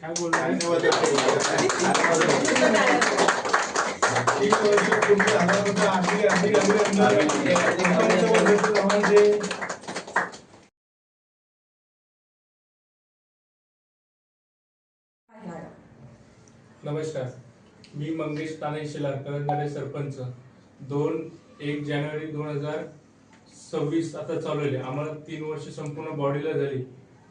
काय बोलणार नमस्कार, मी मंगेश तानाजी शेलार, करंजाडे सरपंच. 1 जानेवारी 2026 आता चालू आहे. आम्हाला 3 वर्ष संपूर्ण बॉडीला झाली.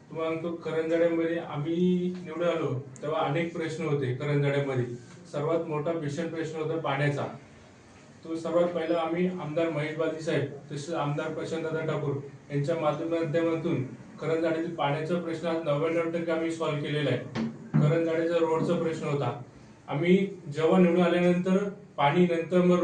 तुम्हाला तो करंजाड्यामध्ये आम्ही निवडून आलो तेव्हा अनेक प्रश्न होते. करंजाड्यामध्ये सर्वात मोठा भीषण प्रश्न होता पाण्याचा. तो सर्वात पहिला आम्ही आमदार महेश बालदी साहेब तसेच आमदार प्रशांतदादा ठाकूर यांच्या माध्यमातून करंजाड्यातील पाण्याचा प्रश्न आज 99% आम्ही सॉल्व्ह केलेला आहे. करंजाड्याचा रोडचा प्रश्न होता. आम्ही जेव्हा निवडून आल्यानंतर पाणी, नंतर मग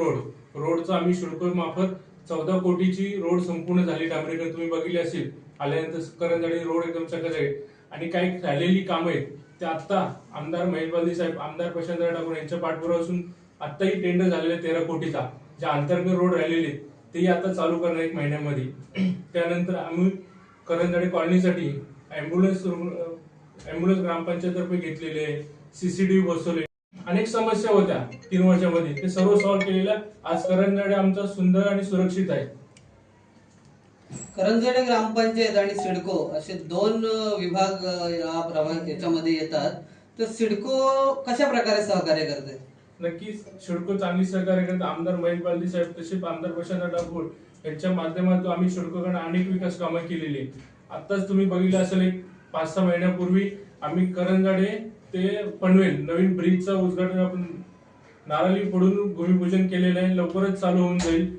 रोडचा आम्ही सिडको मार्फत 14 कोटीची रोड संपूर्ण झाली. डांबरीकरण तुम्ही बघितले असेल. आल्यानंतर करंजाडी रोड एकदम चकाचक आहे. आणि काही राहिलेली कामं आहेत ते आता आमदार महेश बालदी साहेब, आमदार प्रशांतदादा ठाकूर यांच्या पाठपुरावा असून आताही टेंडर झालेले 13 कोटीचा जे अंतर्गत रोड राहिलेले तेही आता चालू करणार 1 महिन्यामध्ये. त्यानंतर आम्ही करंजाडी कॉलनीसाठी ॲम्ब्युलन्स ग्रामपंचायततर्फे घेतलेले, सीसीटीव्ही बसवले. अनेक समस्या होत्या 3 वर्षामध्ये, ते सर्व सॉल्व्ह केलेल्या आज करंजाडे आमचा सुंदर आणि सुरक्षित आहे. करंजाडे ग्रामपंचायत आणि सिडको असे 2 विभाग याच्यामध्ये येतात. तर सिडको कशा प्रकारे सहकार्य करते? नक्कीच सिडको चांगली सहकार्य करते. आमदार महेश बालदी साहेब तसेच आमदार प्रशांत ठाकूर यांच्या माध्यमातून आम्ही सिडकोकडे अनेक विकास कामं केलेली. आताच तुम्ही बघितलं असेल, एक 5-6 महिन्यापूर्वी आम्ही करंजाडे ते पनवेल नवीन ब्रिजचं उद्घाटन आपण नारळी फोडून भूमिपूजन केलेलं आहे. लवकरच चालू होऊन जाईल.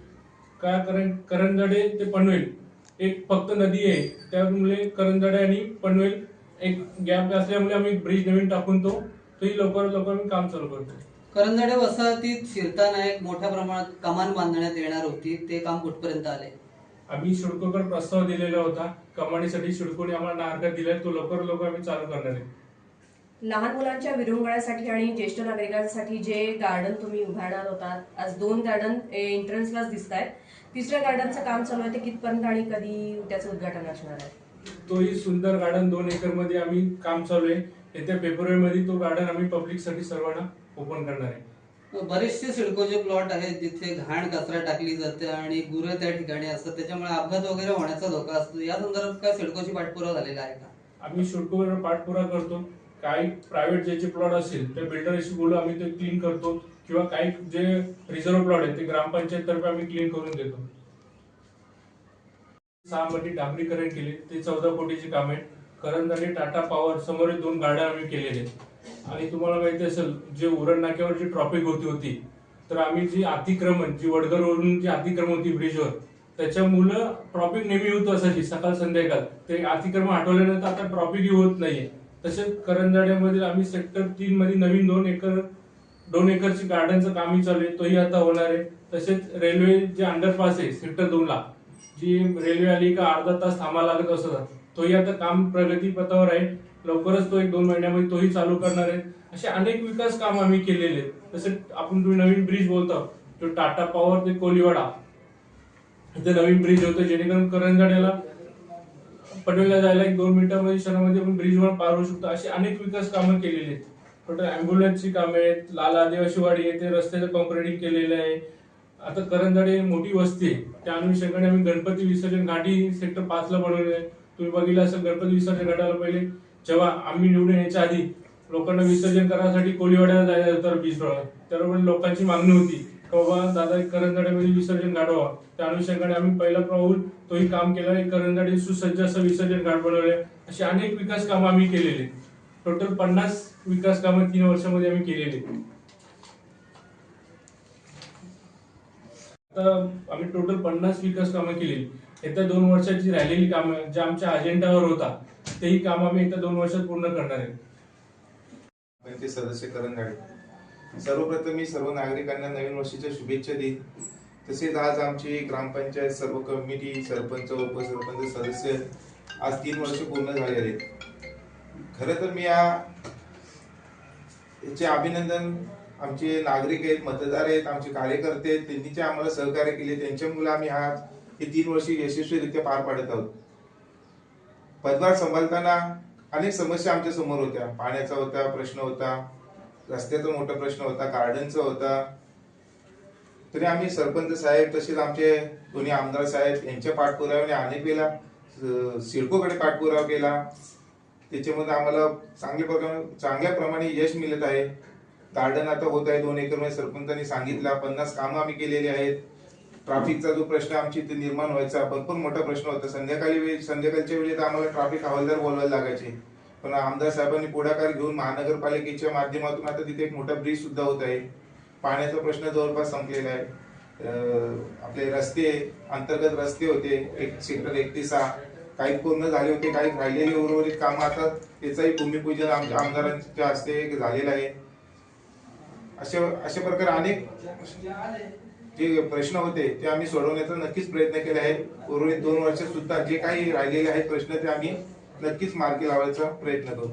काय करंजाडे ते पनवेल एक फक्त नदी आहे, त्यामुळे करंजाडे आणि पनवेल एक गॅप असल्यामुळे आम्ही ब्रिज नवीन टाकून तोही लवकरात लवकर आम्ही काम चालू करतो. करंजाडे वसाहतीत शिरताना एक मोठ्या प्रमाणात कमान बांधण्यात येणार होती, ते काम कुठपर्यंत आले? आम्ही सिडकोकडे प्रस्ताव दिलेला होता. कमानीसाठी सिडकोने आम्हाला नारळ दिलाय, तो लवकर आम्ही चालू करणार आहे. लहान मुलांच्या विरंगुळ्यासाठी आणि ज्येष्ठ नागरिकांसाठी जे गार्डन तुम्ही उभारणार होता, आज 2 गार्डन एंट्रन्सलाच दिसत आहेत. 3ऱ्या गार्डनचं काम चालू आहे, ते कितपर्यंत आणि कधी त्याचं उद्घाटन असणार आहे? तोही सुंदर गार्डन 2 एकरमध्ये आम्ही काम चालू आहे. येत्या फेब्रुवारीमध्ये तो गार्डन आम्ही पब्लिकसाठी सर्वांना ओपन करणार आहे. बरेचसे सिडकोचे प्लॉट आहेत जिथे घाण कचरा टाकली जाते आणि गुरं त्या ठिकाणी असतात, त्याच्यामुळे अपघात वगैरे होण्याचा धोका असतो. या संदर्भात काय सिडकोची पाठपुरावा झालेला आहे का? आम्ही सिडकोवर पाठपुरावा करतो. काही प्रायव्हेट ज्याचे प्लॉट असेल त्या बिल्डरशी बोलून आम्ही ते क्लीन करतो, किंवा काही जे रिझर्व्ह प्लॉट आहेत ते ग्रामपंचायत तर्फे आम्ही क्लीन करून देतो. 6 मध्ये डांबरीकरण केले, ते 14 कोटीचे काम आहे. करंजाडे टाटा पॉवर समोर 2 गार्डन आम्ही केलेले. आणि तुम्हाला माहिती असेल, जे उरण नाक्यावर जी ट्रॉफिक होती तर आम्ही जी अतिक्रमण, जी वडगरवरून जी अतिक्रमण होती ब्रिजवर, त्याच्यामुळे ट्रॉफिक नेहमी होत असायची सकाळ संध्याकाळ. ते अतिक्रमण हटवल्यानंतर आता ट्रॉफिकही होत नाहीये. तसेच करंजाड्यामध्ये आम्ही सेक्टर 3 मध्ये नवीन 2 एकरची गार्डनचं कामही चालू आहे, तोही आता होणार आहे. तसेच रेल्वे जे अंडरपास आहे सेक्टर 2 ला, जी रेल्वे आली का अर्धा तास थांबा लागत असतात, तोही आता काम प्रगतीपथावर आहे. लवकरच तो 1-2 महिन्यामध्ये तोही चालू करणार आहे. असे अनेक विकास काम आम्ही केलेले आहेत. तसेच तुम्ही नवीन ब्रिज बोलता, तो टाटा पॉवर ते कोलीवाडा इथे नवीन ब्रिज होतं, जेणेकरून करंजाड्याला पनवेलला जायला 1-2 मिनिटांमध्ये शहरामध्ये आपण ब्रिजवर पार होऊ शकतो. अशी अनेक विकास कामं केलेली आहेत. टोटल ॲम्ब्युलन्सची कामे आहेत. लाल आदिवासी वाडी येथे रस्त्याचं कॉन्क्रिटिंग केलेलं आहे. आता करंजाडे मोठी वस्ती आहे, त्या अनुषंगाने आम्ही गणपती विसर्जन घाटी सेक्टर 5 ला बनवलेलं आहे. तुम्ही बघितलं असेल, गणपती विसर्जन घाटाला पहिले जेव्हा आम्ही निवडून यायच्या आधी लोकांना विसर्जन करण्यासाठी कोलीवाड्याला जायचं होतं बीचवर, त्यावर लोकांची मागणी होती की बाबा दादा करंजाड्यामध्ये विसर्जन घाट व्हावा. त्या अनुषंगाने आम्ही पहिला पाऊल तोही काम केलं आहे. करंजाडे सुसज्ज असं विसर्जन घाट बनवले. अशी अनेक विकास कामं आम्ही केलेली. टोटल 50 विकास कामं 3 वर्षामध्ये आम्ही केलेली. आता आम्ही टोटल 50 विकास कामं केलेली. येत्या 2 वर्षाची राहिलेली कामं जे आमच्या अजेंडावर होता, तेही काम आम्ही येत्या 2 वर्षात पूर्ण करणार आहे. पंचायत सदस्य करंजाडे, सर्वप्रथम मी सर्व नागरिकांना नवीन वर्षाच्या शुभेच्छा देईन. तसेच आज आमची ग्रामपंचायत सर्व कमिटी, सरपंच, उपसरपंच, सदस्य आज 3 वर्ष पूर्ण झालेले आहेत. खरं तर मी याचे अभिनंदन आमचे नागरिक आहेत, मतदार आहेत, आमचे कार्यकर्ते आहेत, त्यांनी जे आम्हाला सहकार्य केले, त्यांच्यामुळे आम्ही आज हे 3 वर्ष यशस्वीरित्या पार पाडत आहोत. पदभार सांभाळताना अनेक समस्या आमच्या समोर होत्या. पाण्याचा होता प्रश्न होता, रस्त्याचा मोठा प्रश्न होता, गार्डनचा होता. तरी आम्ही सरपंच साहेब तसेच आमचे दोन्ही आमदार साहेब यांच्या पाठपुराव्याने अनेक वेळा सिडकोकडे पाठपुरावा केला. त्याच्यामध्ये आम्हाला चांगल्या प्रमाणे यश मिळत आहे. गार्डन आता होत आहे 2 एकर मध्ये सरपंचांनी सांगितलं. 50 कामं आम्ही केलेली आहेत. ट्रॅफिकचा जो प्रश्न आमची इथे निर्माण व्हायचा भरपूर मोठा प्रश्न होता. संध्याकाळच्या वेळी आम्हाला ट्रॅफिक हवालदार बोलवायला लागायचे, पण आमदार साहेबांनी पुढाकार घेऊन महानगरपालिकेच्या माध्यमातून आता तिथे एक मोठा ब्रिज सुद्धा होत आहे. पाण्याचा प्रश्न जवळपास संपलेला आहे. आपले रस्ते अंतर्गत रस्ते होते सेक्टर 31 काही पूर्ण झाले होते, काही राहिलेले उर्वरित काम आता त्याचाही भूमिपूजन आमच्या आमदारांच्या हस्ते झालेलं आहे. अशा प्रकारे अनेक जे प्रश्न होते ते आम्ही सोडवण्याचा नक्कीच प्रयत्न केला आहे. उर्वरित 2 वर्षात सुद्धा जे काही राहिलेले आहेत प्रश्न ते आम्ही नक्कीच मार्गी लावायचा प्रयत्न करू.